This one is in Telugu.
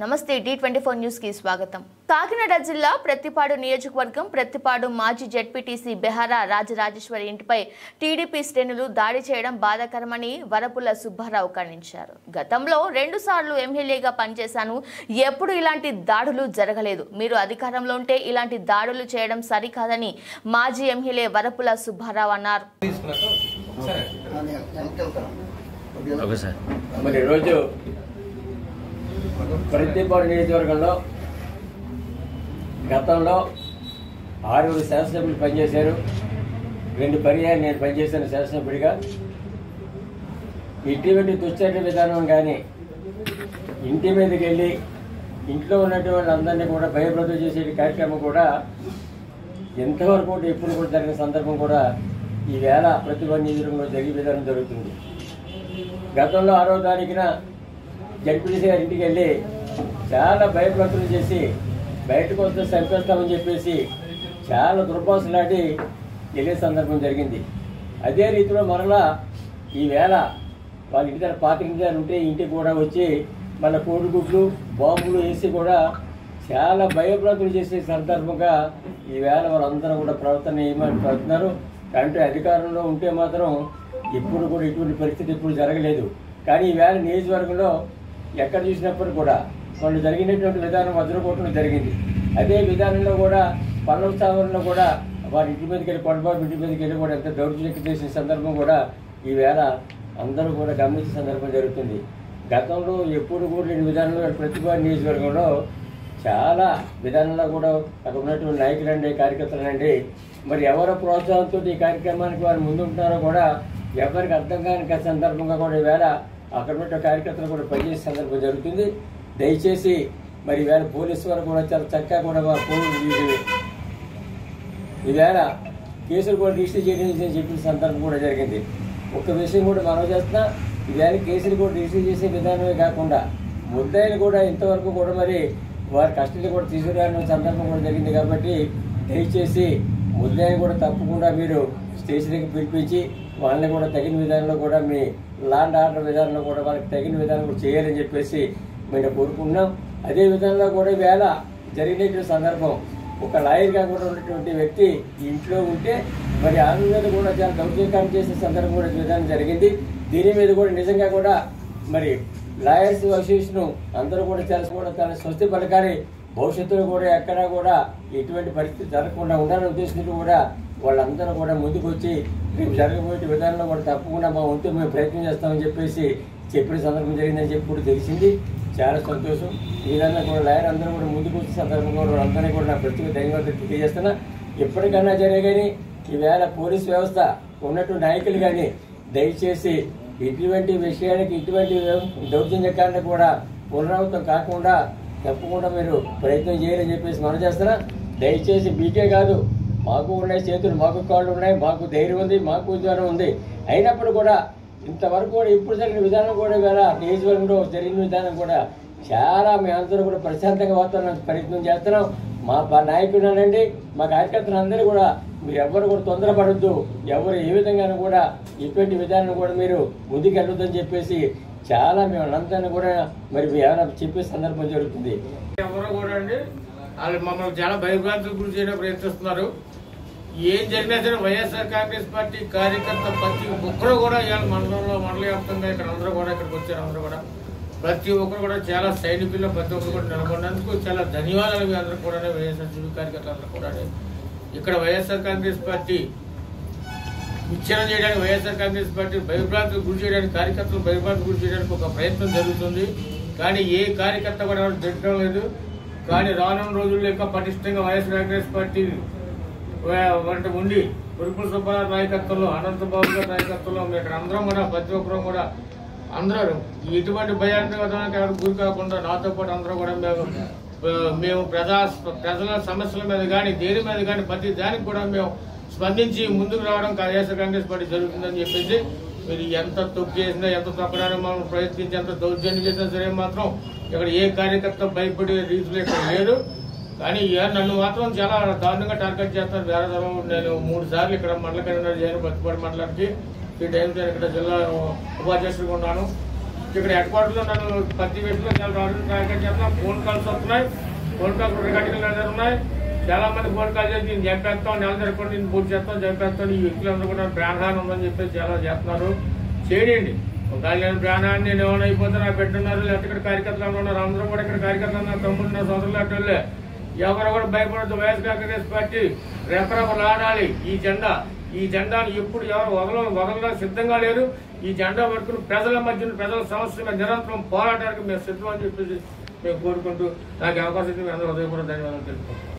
నమస్తే T24 న్యూస్ కి స్వాగతం. కాకినాడ జిల్లా ప్రత్తిపాడు నియోజకవర్గం ప్రత్తిపాడు మాజీ జెడ్పీటీసీ బెహారా రాజరాజేశ్వరి ఇంటిపై టీడీపీ శ్రేణులు దాడి చేయడం బాధాకరమని వరపుల సుబ్బారావు ఖండించారు. గతంలో 2 సార్లు ఎమ్మెల్యేగా పనిచేశాను. ఎప్పుడు ఇలాంటి దాడులు జరగలేదు. మీరు అధికారంలో ఉంటే ఇలాంటి దాడులు చేయడం సరికాదని మాజీ ఎమ్మెల్యే వరపుల సుబ్బారావు అన్నారు. ప్రత్తిపాడు నియోజకవర్గంలో గతంలో 6 శాసనసభ్యులు పనిచేశారు. 2 పర్యాయాలు నేను పనిచేశాను శాసనసభ్యుడిగా. ఇటువంటి దుశ్చర్య విధానం కానీ ఇంటి మీదకి వెళ్ళి ఇంట్లో ఉన్నటువంటి అందరినీ కూడా భయభ్రాంతులు చేసే కార్యక్రమం కూడా ఎంతవరకు కూడా ఎప్పుడు కూడా జరిగిన సందర్భం కూడా ఈవేళ ప్రతిపాడు నియోజకవర్గంలో జరిగే విధానం జరుగుతుంది. గతంలో 6వ తారీఖున జడ్పీటీసీ గారి ఇంటికి వెళ్ళి చాలా భయభ్రాంతులు చేసి బయటకు వస్తే చంపేస్తామని చెప్పేసి చాలా దుర్భాషలాడి వెళ్ళే సందర్భం జరిగింది. అదే రీతిలో మరలా ఈవేళ వాళ్ళ ఇంటి దగ్గర పాత ఇంటి దగ్గర ఉంటే ఇంటికి కూడా వచ్చి మన కోడిగుడ్లు బాంబులు వేసి కూడా చాలా భయభ్రాంతులు చేసే సందర్భంగా ఈవేళ వాళ్ళందరూ కూడా ప్రవర్తన ఏమని పడుతున్నారు. అంటే అధికారంలో ఉంటే మాత్రం ఇప్పుడు కూడా ఇటువంటి పరిస్థితి ఇప్పుడు జరగలేదు. కానీ ఈవేళ నియోజకవర్గంలో ఎక్కడ చూసినప్పుడు కూడా వాళ్ళు జరిగినటువంటి విధానం వజ్రకోటలో జరిగింది. అదే విధానంలో కూడా పల్లవ స్థావరంలో కూడా వారి ఇంటి మీదకి వెళ్ళి కొండబాబు ఇంటి మీదకి వెళ్ళి కూడా ఎంత దౌర్జన్యం చేసిన సందర్భం కూడా ఈవేళ అందరూ కూడా గమనించే సందర్భం జరుగుతుంది. గతంలో ఎప్పుడు కూడా లేని విధానంలో ప్రతిపాడు నియోజకవర్గంలో చాలా విధానంలో కూడా అక్కడ ఉన్నటువంటి నాయకులండి కార్యకర్తలండి మరి ఎవరో ప్రోత్సాహంతో ఈ కార్యక్రమానికి వారు ముందుంటున్నారో కూడా ఎవరికి అర్థం కాని సందర్భంగా కూడా ఈవేళ అక్కడ ఉన్న కార్యకర్తలు కూడా పనిచేసే సందర్భం జరుగుతుంది. దయచేసి మరి ఈవేళ పోలీసు వారు కూడా చాలా చక్కగా కూడా ఈవేళ కేసులు కూడా రిజిస్టర్ చేయడం చెప్పిన సందర్భం కూడా జరిగింది. ఒక్క విషయం కూడా మనం చేస్తున్నా ఈవేళ కేసులు కూడా రిజిస్టర్ చేసే విధానమే కాకుండా ముద్దాయిలు కూడా ఇంతవరకు కూడా మరి వారి కస్టడీ కూడా తీసుకురాని సందర్భం కూడా జరిగింది. కాబట్టి దయచేసి ముద్దాయిని కూడా తప్పకుండా మీరు స్టేషన్కి పిలిపించి వాళ్ళని కూడా తగిన విధానంలో కూడా మీ ల్యాండ్ ఆర్డర్ విధానంలో కూడా వాళ్ళకి తగిన విధానం కూడా చేయాలని చెప్పేసి మేము కోరుకుంటున్నాం. అదే విధంగా కూడా ఈవేళ జరిగినటువంటి సందర్భం ఒక లాయర్గా కూడా ఉన్నటువంటి వ్యక్తి ఇంట్లో ఉంటే మరి ఆమె మీద కూడా చాలా దౌర్జన్యం చేసే సందర్భం కూడా విధానం జరిగింది. దీని మీద కూడా నిజంగా కూడా మరి లాయర్స్ అసోసియేషన్ అందరూ కూడా చాలా స్వస్తి పలకాలి. భవిష్యత్తులో కూడా ఎక్కడా కూడా ఎటువంటి పరిస్థితి జరగకుండా ఉండాలని ఉద్దేశంతో కూడా వాళ్ళందరూ కూడా ముందుకు వచ్చి రేపు జరగబోయే విధానంలో కూడా తప్పకుండా మా వంతు మేము ప్రయత్నం చేస్తామని చెప్పేసి చెప్పిన సందర్భం జరిగిందని చెప్పి కూడా తెలిసింది. చాలా సంతోషం. ఈ విధంగా కూడా లాయర్ అందరూ కూడా ముందుకు వచ్చే సందర్భంగా వాళ్ళందరినీ కూడా నా ప్రత్యేక ధన్యవాదాలు తెలియజేస్తున్నా. ఎప్పటికన్నా జరిగే కానీ ఈవేళ పోలీస్ వ్యవస్థ ఉన్నటువంటి నాయకులు కానీ దయచేసి ఇటువంటి విషయానికి ఇటువంటి దౌర్జన్యకాన్ని కూడా పునరావృతం కాకుండా తప్పకుండా మీరు ప్రయత్నం చేయాలని చెప్పేసి మనం చేస్తున్నా. దయచేసి మీకే కాదు మాకు ఉన్నాయి చేతులు, మాకు కాళ్ళు ఉన్నాయి, మాకు ధైర్యం ఉంది, మాకు ఉద్యోగం ఉంది. అయినప్పుడు కూడా ఇంతవరకు కూడా ఇప్పుడు జరిగిన విధానం కూడా వేళ నియోజకవర్గంలో జరిగిన విధానం కూడా చాలా మేమందరూ కూడా ప్రశాంతంగా వాతావరణం ప్రయత్నం చేస్తున్నాం. మా నాయకుడు అనండి మా కార్యకర్తలు అందరూ కూడా మీరు ఎవరు కూడా తొందరపడద్దు, ఎవరు ఏ విధంగానూ కూడా ఇటువంటి విధానం కూడా మీరు ముందుకు వెళ్ళొద్దని చెప్పేసి చాలా మేము అందరినీ కూడా మరి ఏమైనా చెప్పే సందర్భం జరుగుతుంది. ఎవరో కూడా అండి వాళ్ళు మమ్మల్ని చాలా భయభ్రాంతులకు గురి చేయడం ప్రయత్నిస్తున్నారు. ఏం జరిగినా సరే వైఎస్ఆర్ కాంగ్రెస్ పార్టీ కార్యకర్త ప్రతి ఒక్కరు కూడా ఇవాళ మండల వ్యాప్తంగా ఇక్కడ అందరూ కూడా ఇక్కడికి వచ్చారు. అందరూ కూడా ప్రతి ఒక్కరు కూడా చాలా సైనికుల్లో ప్రతి ఒక్కరు కూడా నిలబడినందుకు చాలా ధన్యవాదాలు. మీ అందరూ కూడా వైఎస్ఆర్ కార్యకర్తలు అందరూ కూడా ఇక్కడ వైఎస్ఆర్ కాంగ్రెస్ పార్టీ విచ్ఛిన్నం చేయడానికి వైఎస్ఆర్ కాంగ్రెస్ పార్టీ భయభ్రాంతులకు గురి చేయడానికి కార్యకర్తలు భయభ్రాంతులకు గురి చేయడానికి ఒక ప్రయత్నం జరుగుతుంది. కానీ ఏ కార్యకర్త కూడా తిట్టడం లేదు. కానీ రానున్న రోజుల్లో ఇంకా పటిష్టంగా వైఎస్ఆర్ కాంగ్రెస్ పార్టీ వంట ఉండి వరపుల సుబ్బారావు నాయకత్వంలో అనంతబాబు గారి నాయకత్వంలో ఇక్కడ అందరం కూడా ప్రతి ఒక్కరూ కూడా అందరూ ఎటువంటి భయాందోళనకి ఎవరు గురి కాకుండా నాతో పాటు అందరూ కూడా మేము ప్రజల సమస్యల మీద కానీ దేని మీద కానీ ప్రతి దానికి కూడా మేము స్పందించి ముందుకు రావడం వైఎస్ఆర్ కాంగ్రెస్ పార్టీ జరుగుతుందని చెప్పేసి మీరు ఎంత తొక్కు చేసినా ఎంత తొక్కడానికి మనం ప్రయత్నించి ఎంత దౌర్జన్యం చేసినా సరే మాత్రం ఇక్కడ ఏ కార్యకర్త భయపడే రీతిలో ఇక్కడ లేదు. కానీ నన్ను మాత్రం చాలా దారుణంగా టార్గెట్ చేస్తారు. వేరే నేను 3 సార్లు ఇక్కడ మండల కన్వీనర్ చేయను ప్రతిపాడు మండలానికి. ఈ టైం నేను ఇక్కడ జిల్లా ఉపాధ్యక్షుడిగా ఉన్నాను. ఇక్కడ హెడ్ క్వార్టర్లో నన్ను ప్రతి వ్యక్తిలో చాలా రాజకీయ చేస్తున్నా. ఫోన్ కాల్స్ వస్తున్నాయి, ఫోన్ కాల్స్ రికార్డింగ్లు ఉన్నాయి. చాలా మంది ఫోన్ కాల్ చేసి నేను చంపేస్తాం, నెల జరగకుండా నేను పూర్తి చేస్తాం, చంపేస్తాం, ఈ వ్యక్తులందరూ కూడా ప్రాణహాని ఉందని చెప్పేసి చాలా చేస్తున్నారు. చేయండి ఒకవేళ నేను ప్రాణాన్ని నేను ఏమైనా అయిపోతే నా పెట్టున్నారు, లేకపోతే ఇక్కడ కార్యకర్తలు ఉన్నారు, అందరూ కూడా ఇక్కడ కార్యకర్తలు ఉన్నారు, తమ్ముడు నా సోదరులు అట్టలే ఎవరు కూడా భయపడద్దు. వైఎస్ఆర్ కాంగ్రెస్ పార్టీ రెపరెపలాడాలి. ఈ జెండాను ఎప్పుడు ఎవరు వదలడానికి సిద్ధంగా లేరు. ఈ జెండా పట్టుకుని ప్రజల మధ్య ప్రజల సమస్యల మీద నిరంతరం పోరాటానికి మేము సిద్ధం అని చెప్పేసి మేము కోరుకుంటూ నాకు అవకాశం అందరూ హృదయపూర్వక ధన్యవాదాలు తెలుపుకుంటాం.